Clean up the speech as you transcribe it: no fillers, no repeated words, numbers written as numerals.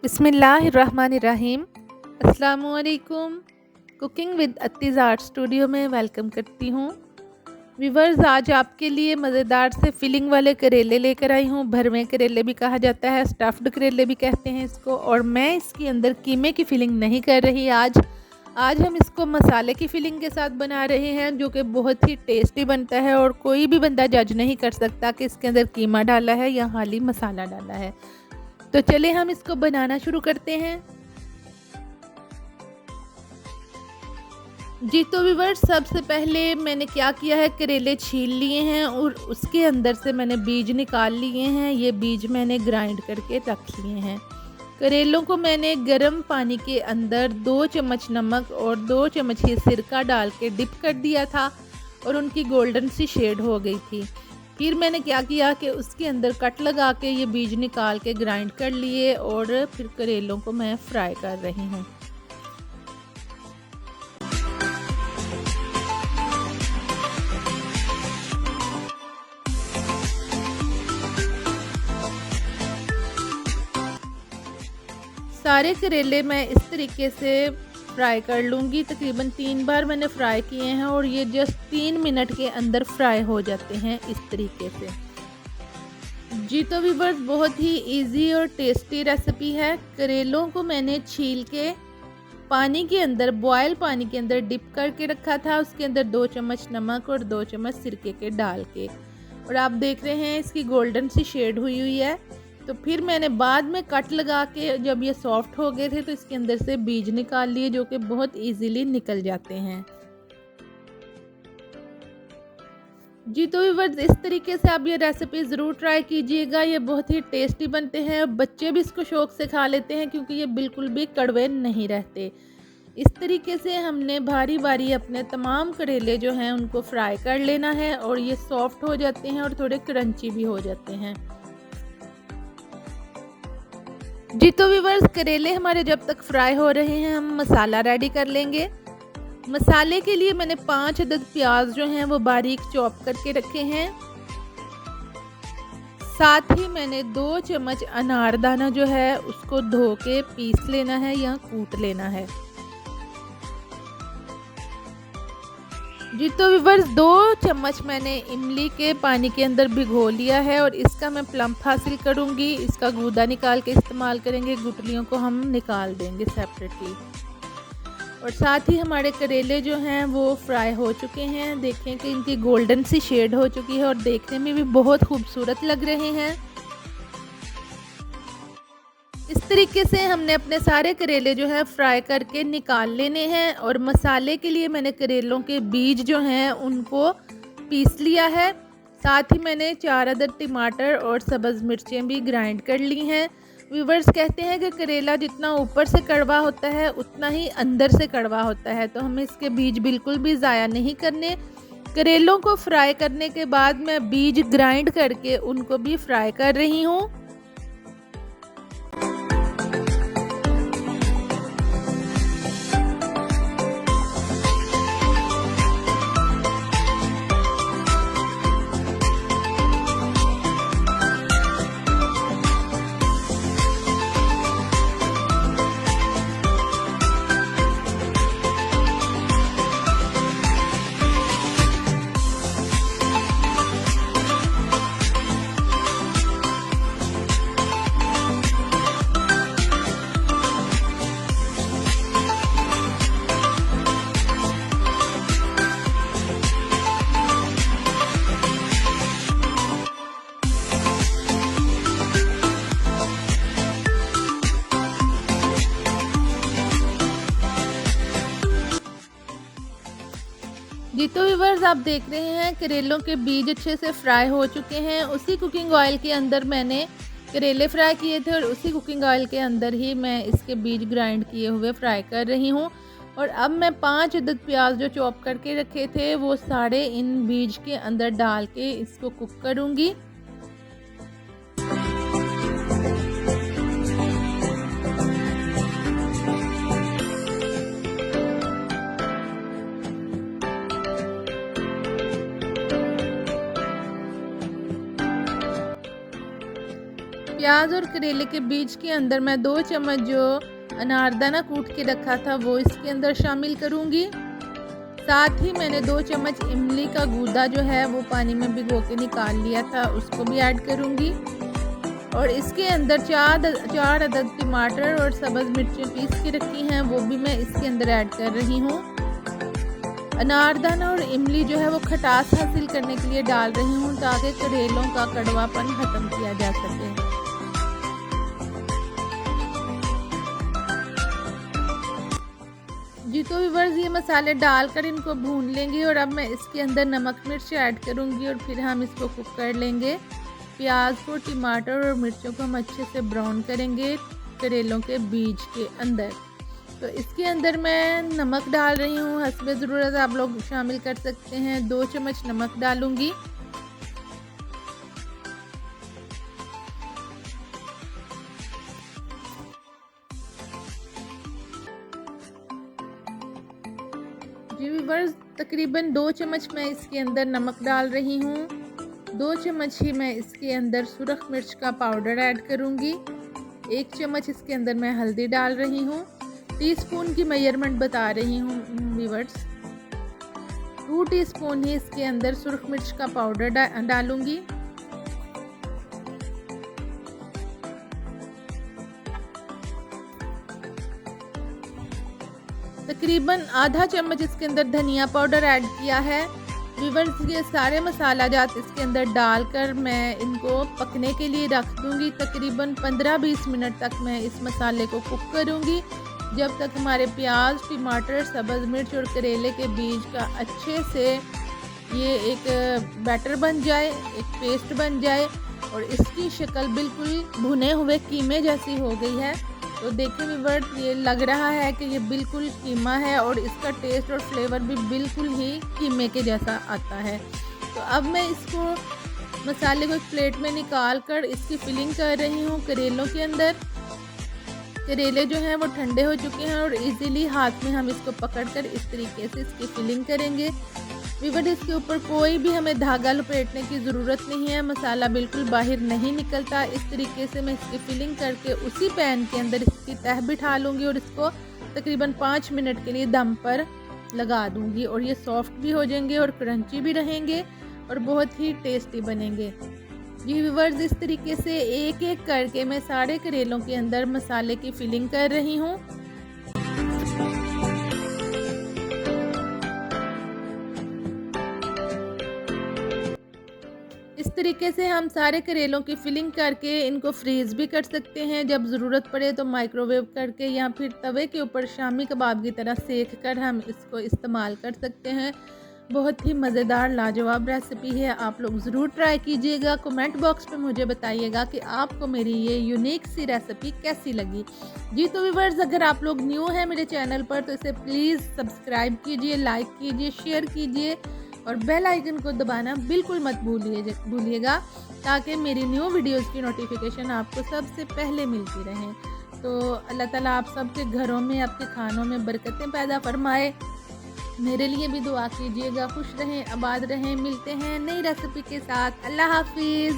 बिस्मिल्लाहिर्रहमानिर्रहीम। अस्सलामुअलैकुम। Cooking with अत्तीज़ art studio में वेलकम करती हूँ। व्यूवर्स, आज आपके लिए मज़ेदार से फिलिंग वाले करेले लेकर आई हूँ। भरवे करेले भी कहा जाता है, स्टफ़्ड करेले भी कहते हैं इसको। और मैं इसके अंदर कीमे की फिलिंग नहीं कर रही आज हम इसको मसाले की फिलिंग के साथ बना रहे हैं, जो कि बहुत ही टेस्टी बनता है और कोई भी बंदा जज नहीं कर सकता कि इसके अंदर कीमा डाला है या खाली मसाला डाला है। तो चलिए हम इसको बनाना शुरू करते हैं। जी तो व्यूअर्स, सबसे पहले मैंने क्या किया है, करेले छील लिए हैं और उसके अंदर से मैंने बीज निकाल लिए हैं। ये बीज मैंने ग्राइंड करके रख लिए हैं। करेलों को मैंने गर्म पानी के अंदर 2 चम्मच नमक और 2 चम्मच ही सिरका डाल के डिप कर दिया था और उनकी गोल्डन सी शेड हो गई थी। फिर मैंने क्या किया कि उसके अंदर कट लगा के ये बीज निकाल के ग्राइंड कर लिए और फिर करेलों को मैं फ्राई कर रही हूँ। सारे करेले मैं इस तरीके से फ्राई कर लूँगी। तकरीबन 3 बार मैंने फ्राई किए हैं और ये जस्ट 3 मिनट के अंदर फ्राई हो जाते हैं इस तरीके से। जी तो व्यूअर्स, बहुत ही इजी और टेस्टी रेसिपी है। करेलों को मैंने छील के पानी के अंदर, बॉयल पानी के अंदर डिप करके रखा था। उसके अंदर 2 चम्मच नमक और 2 चम्मच सिरके के डाल के, और आप देख रहे हैं इसकी गोल्डन सी शेड हुई हुई है। तो फिर मैंने बाद में कट लगा के, जब ये सॉफ्ट हो गए थे तो इसके अंदर से बीज निकाल लिए, जो कि बहुत इजीली निकल जाते हैं। जी तो व्यूअर्स, इस तरीके से आप ये रेसिपी ज़रूर ट्राई कीजिएगा। ये बहुत ही टेस्टी बनते हैं, बच्चे भी इसको शौक से खा लेते हैं क्योंकि ये बिल्कुल भी कड़वे नहीं रहते। इस तरीके से हमने बारी बारी अपने तमाम करेले जो हैं उनको फ्राई कर लेना है और ये सॉफ्ट हो जाते हैं और थोड़े क्रंची भी हो जाते हैं। जी तो व्यूअर्स, करेले हमारे जब तक फ्राई हो रहे हैं हम मसाला रेडी कर लेंगे। मसाले के लिए मैंने 5 अदद प्याज जो हैं वो बारीक चॉप करके रखे हैं। साथ ही मैंने 2 चम्मच अनारदाना जो है उसको धो के पीस लेना है या कूट लेना है। जी तो व्यूअर्स, 2 चम्मच मैंने इमली के पानी के अंदर भिगो लिया है और इसका मैं प्लम्प हासिल करूंगी। इसका गूदा निकाल के इस्तेमाल करेंगे, गुठलियों को हम निकाल देंगे सेपरेटली। और साथ ही हमारे करेले जो हैं वो फ्राई हो चुके हैं। देखें कि इनकी गोल्डन सी शेड हो चुकी है और देखने में भी बहुत खूबसूरत लग रहे हैं। इस तरीके से हमने अपने सारे करेले जो हैं फ्राई करके निकाल लेने हैं। और मसाले के लिए मैंने करेलों के बीज जो हैं उनको पीस लिया है। साथ ही मैंने 4 अदद टमाटर और सब्ज़ मिर्चें भी ग्राइंड कर ली हैं। व्यूवर्स कहते हैं कि करेला जितना ऊपर से कड़वा होता है उतना ही अंदर से कड़वा होता है, तो हमें इसके बीज बिल्कुल भी ज़ाया नहीं करने। करेलों को फ्राई करने के बाद मैं बीज ग्राइंड करके उनको भी फ्राई कर रही हूँ। जी तो व्यूअर्स, आप देख रहे हैं करेलों के बीज अच्छे से फ्राई हो चुके हैं। उसी कुकिंग ऑयल के अंदर मैंने करेले फ्राई किए थे और उसी कुकिंग ऑयल के अंदर ही मैं इसके बीज ग्राइंड किए हुए फ्राई कर रही हूँ। और अब मैं 5 अदद प्याज जो चॉप करके रखे थे वो सारे इन बीज के अंदर डाल के इसको कुक करूँगी। प्याज और करेले के बीज के अंदर मैं 2 चम्मच जो अनारदाना कूट के रखा था वो इसके अंदर शामिल करूँगी। साथ ही मैंने 2 चम्मच इमली का गूदा जो है वो पानी में भिगो के निकाल लिया था, उसको भी ऐड करूँगी। और इसके अंदर 4 अदद टमाटर और सब्ज़ मिर्चें पीस के रखी हैं वो भी मैं इसके अंदर ऐड कर रही हूँ। अनारदाना और इमली जो है वो खटास हासिल करने के लिए डाल रही हूँ ताकि करेलों का कड़वापन ख़त्म किया जा सके। जी तो व्यूअर्स, ये मसाले डालकर इनको भून लेंगे और अब मैं इसके अंदर नमक मिर्च ऐड करूँगी और फिर हम इसको कुक कर लेंगे। प्याज को, टमाटर और मिर्चों को हम अच्छे से ब्राउन करेंगे करेलों के बीज के अंदर। तो इसके अंदर मैं नमक डाल रही हूँ, हस्बे ज़रूरत आप लोग शामिल कर सकते हैं। 2 चम्मच नमक डालूंगी। जी व्यूअर्स, तकरीबन 2 चम्मच मैं इसके अंदर नमक डाल रही हूँ। 2 चम्मच ही मैं इसके अंदर सुरख मिर्च का पाउडर ऐड करूँगी। 1 चम्मच इसके अंदर मैं हल्दी डाल रही हूँ। टीस्पून की मेजरमेंट बता रही हूँ व्यूअर्स। 2 टीस्पून ही इसके अंदर सुरख मिर्च का पाउडर डालूंगी। तकरीबन आधा चम्मच इसके अंदर धनिया पाउडर ऐड किया है। व्यूअर्स, ये सारे मसाला जात इसके अंदर डालकर मैं इनको पकने के लिए रख दूंगी। तकरीबन 15-20 मिनट तक मैं इस मसाले को कुक करूंगी, जब तक हमारे प्याज, टमाटर, सब्ज़ मिर्च और करेले के बीज का अच्छे से ये एक बैटर बन जाए, एक पेस्ट बन जाए और इसकी शक्ल बिल्कुल भुने हुए कीमे जैसी हो गई है। तो देखिए व्यूअर्स, ये लग रहा है कि ये बिल्कुल कीमा है और इसका टेस्ट और फ्लेवर भी बिल्कुल ही कीमे के जैसा आता है। तो अब मैं इसको मसाले को एक प्लेट में निकाल कर इसकी फिलिंग कर रही हूँ करेलों के अंदर। करेले जो हैं वो ठंडे हो चुके हैं और इजीली हाथ में हम इसको पकड़कर इस तरीके से इसकी फिलिंग करेंगे। व्यूअर्स, इसके ऊपर कोई भी हमें धागा लपेटने की ज़रूरत नहीं है, मसाला बिल्कुल बाहर नहीं निकलता। इस तरीके से मैं इसकी फिलिंग करके उसी पैन के अंदर इसकी तह बिठा लूँगी और इसको तकरीबन 5 मिनट के लिए दम पर लगा दूँगी और ये सॉफ्ट भी हो जाएंगे और क्रंची भी रहेंगे और बहुत ही टेस्टी बनेंगे। जी व्यूअर्स, इस तरीके से एक एक करके मैं सारे करेलों के अंदर मसाले की फिलिंग कर रही हूँ। इस तरीके से हम सारे करेलों की फिलिंग करके इनको फ्रीज़ भी कर सकते हैं। जब ज़रूरत पड़े तो माइक्रोवेव करके या फिर तवे के ऊपर शामी कबाब की तरह सेक कर हम इसको इस्तेमाल कर सकते हैं। बहुत ही मज़ेदार लाजवाब रेसिपी है, आप लोग ज़रूर ट्राई कीजिएगा। कमेंट बॉक्स में मुझे बताइएगा कि आपको मेरी ये यूनिक सी रेसिपी कैसी लगी। जी तो व्यूअर्स, अगर आप लोग न्यू हैं मेरे चैनल पर तो इसे प्लीज़ सब्सक्राइब कीजिए, लाइक कीजिए, शेयर कीजिए और बेल आइकन को दबाना बिल्कुल मत भूलिएगा ताकि मेरी न्यू वीडियोज़ की नोटिफिकेशन आपको सबसे पहले मिलती रहे। तो अल्लाह ताला आप सबके घरों में, आपके खानों में बरकतें पैदा फरमाए। मेरे लिए भी दुआ कीजिएगा। खुश रहें, आबाद रहें। मिलते हैं नई रेसिपी के साथ। अल्लाह हाफिज़।